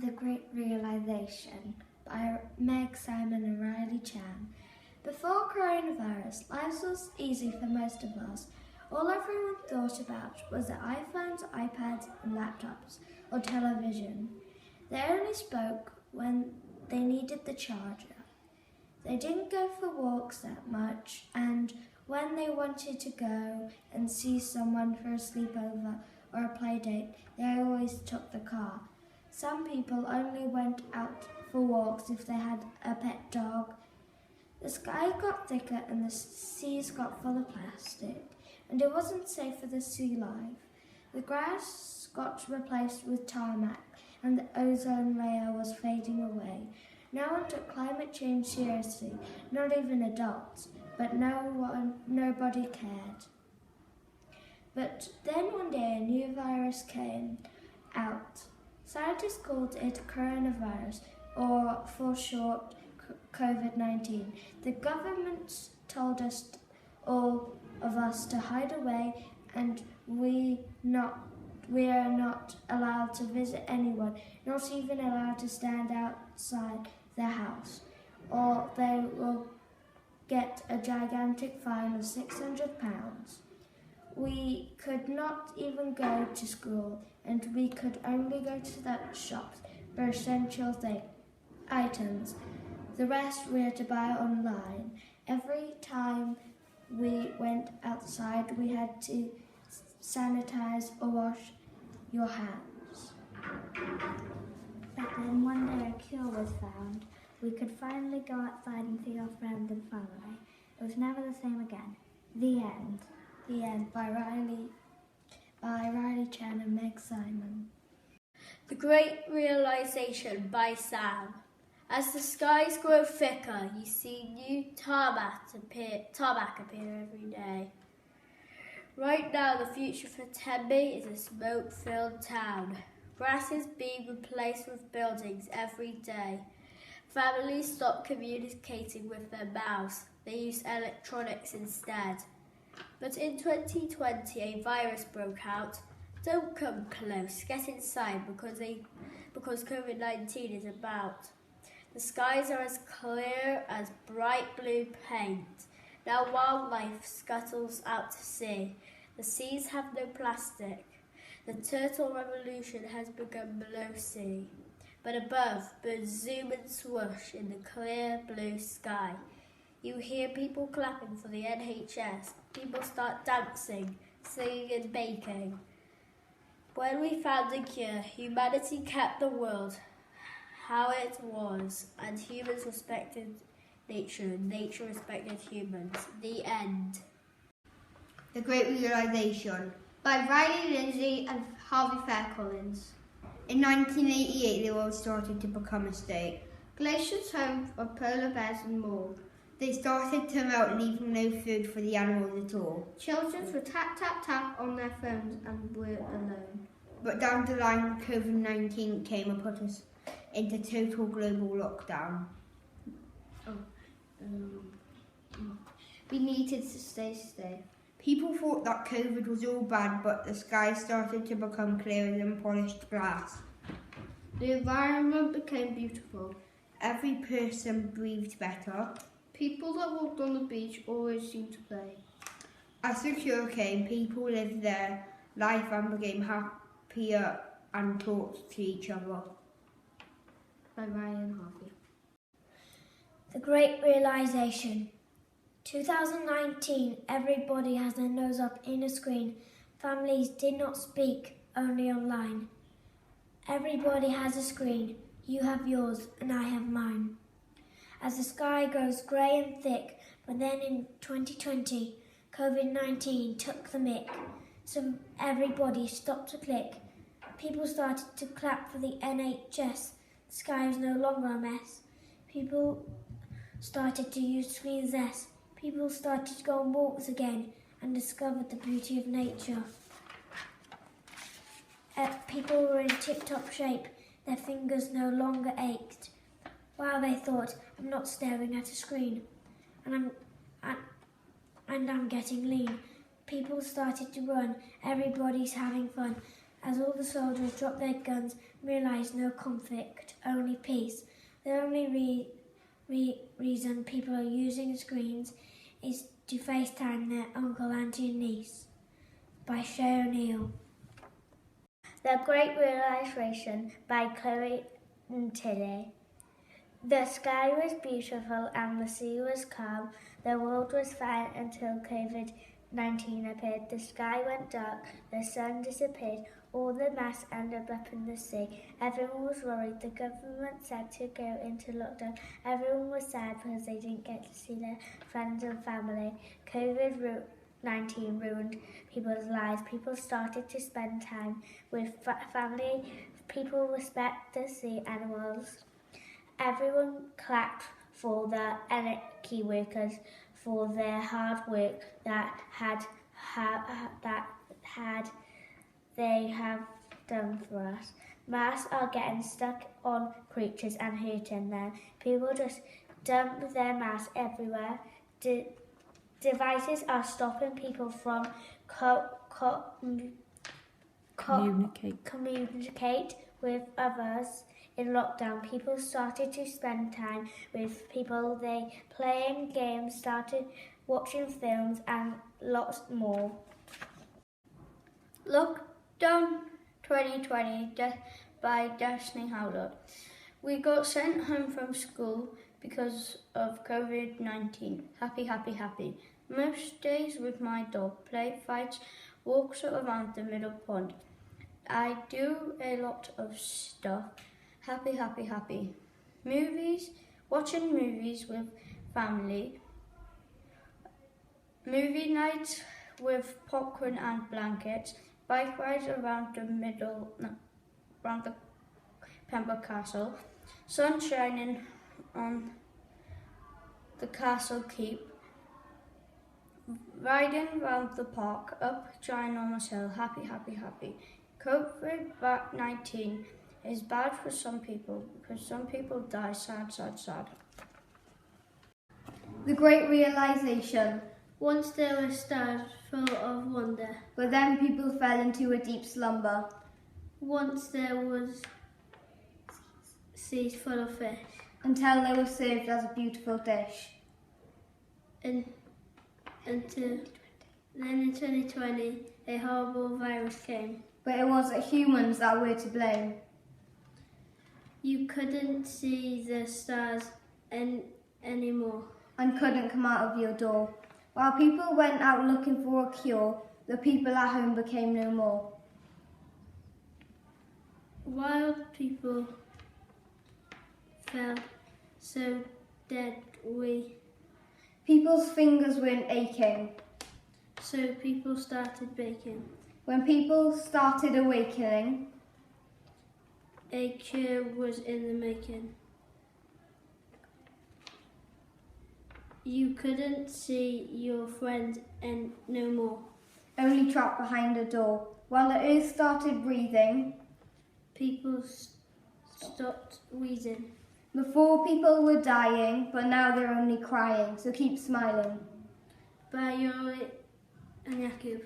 The Great Realization by Meg Simon and Riley Chan. Before coronavirus, life was easy for most of us. All everyone thought about was their iPhones, iPads and laptops, or television. They only spoke when they needed the charger. They didn't go for walks that much, and when they wanted to go and see someone for a sleepover or a play date, they always took the car. Some people only went out for walks if they had a pet dog. The sky got thicker and the seas got full of plastic, and it wasn't safe for the sea life. The grass got replaced with tarmac, and the ozone layer was fading away. No one took climate change seriously, not even adults, but nobody cared. But then one day a new virus came out. Scientists called it coronavirus, or for short, COVID-19. The government told all of us to hide away, and we are not allowed to visit anyone, not even allowed to stand outside their house, or they will get a gigantic fine of £600. We could not even go to school, and we could only go to the shops for essential items. The rest we had to buy online. Every time we went outside, we had to sanitize or wash your hands. But then one day a cure was found. We could finally go outside and see our friends and family. It was never the same again. The end. The End by Riley Chan and Meg Simon. The Great Realization by Sam. As the skies grow thicker, you see new tarmac appear every day. Right now, the future for Tenby is a smoke-filled town. Grass is being replaced with buildings every day. Families stop communicating with their mouths. They use electronics instead. But in 2020, a virus broke out. Don't come close, get inside because COVID-19 is about. The skies are as clear as bright blue paint. Now wildlife scuttles out to sea. The seas have no plastic. The turtle revolution has begun below sea. But above, birds zoom and swoosh in the clear blue sky. You hear people clapping for the NHS. People start dancing, singing and baking. When we found a cure, humanity kept the world how it was, and humans respected nature, and nature respected humans. The end. The Great Realization by Riley Lindsay and Harvey Fair Collins. In 1988, the world started to become a state. Glaciers home of polar bears and more. They started to melt, leaving no food for the animals at all. Children would tap, tap, tap on their phones and were alone. But down the line, COVID-19 came and put us into total global lockdown. We needed to stay safe. People thought that COVID was all bad, but the sky started to become clearer than polished glass. The environment became beautiful. Every person breathed better. People that walked on the beach always seemed to play. As the cure came, people lived their life and became happier and talked to each other. By Ryan Harvey. The Great Realization. 2019, everybody has their nose up in a screen. Families did not speak, only online. Everybody has a screen. You have yours and I have mine. As the sky grows grey and thick, but then in 2020, COVID-19 took the mick. So everybody stopped to click. People started to clap for the NHS. The sky was no longer a mess. People started to use screens less. People started to go on walks again and discovered the beauty of nature. People were in tip-top shape. Their fingers no longer ached. Wow, they thought, I'm not staring at a screen, and I'm getting lean. People started to run. Everybody's having fun. as all the soldiers dropped their guns and realised no conflict, only peace. The only reason people are using screens is to FaceTime their uncle, auntie and niece. By Shay O'Neill. The Great Realisation by Chloe and Tilly. The sky was beautiful and the sea was calm. The world was fine until COVID-19 appeared. The sky went dark, the sun disappeared, all the mass ended up in the sea. Everyone was worried. The government said to go into lockdown. Everyone was sad because they didn't get to see their friends and family. COVID-19 ruined people's lives. People started to spend time with family. People respect the sea animals. Everyone clapped for the key workers for their hard work that they have done for us. Masks are getting stuck on creatures and hurting them. People just dump their masks everywhere. Devices are stopping people from communicate with others. In lockdown, people started to spend time with people. They playing games, started watching films and lots more. Lockdown 2020 by Destiny Howlett. We got sent home from school because of COVID-19. Happy, happy, happy. Most days with my dog, play fights, walks around the middle pond. I do a lot of stuff. Happy, happy, happy. Movies, watching movies with family. Movie nights with popcorn and blankets. Bike rides around the Pembroke Castle. Sun shining on the castle keep. Riding round the park, up Ginormous Hill. Happy, happy, happy. COVID-19 is bad for some people because some people die. Sad, sad, sad. The Great Realisation. Once there were stars full of wonder. But then people fell into a deep slumber. Once there was seas full of fish. Until they were served as a beautiful dish. Then in 2020, a horrible virus came. But it wasn't humans that were to blame. You couldn't see the stars anymore. And couldn't come out of your door. While people went out looking for a cure, the people at home became no more. While people felt so dead, People's fingers weren't aching. So people started baking. When people started awakening, A cure was in the making. You couldn't see your friends and no more. only trapped behind a door. While the earth started breathing, People stopped wheezing. before people were dying, but now they're only crying, so keep smiling. By Yori and Yakub.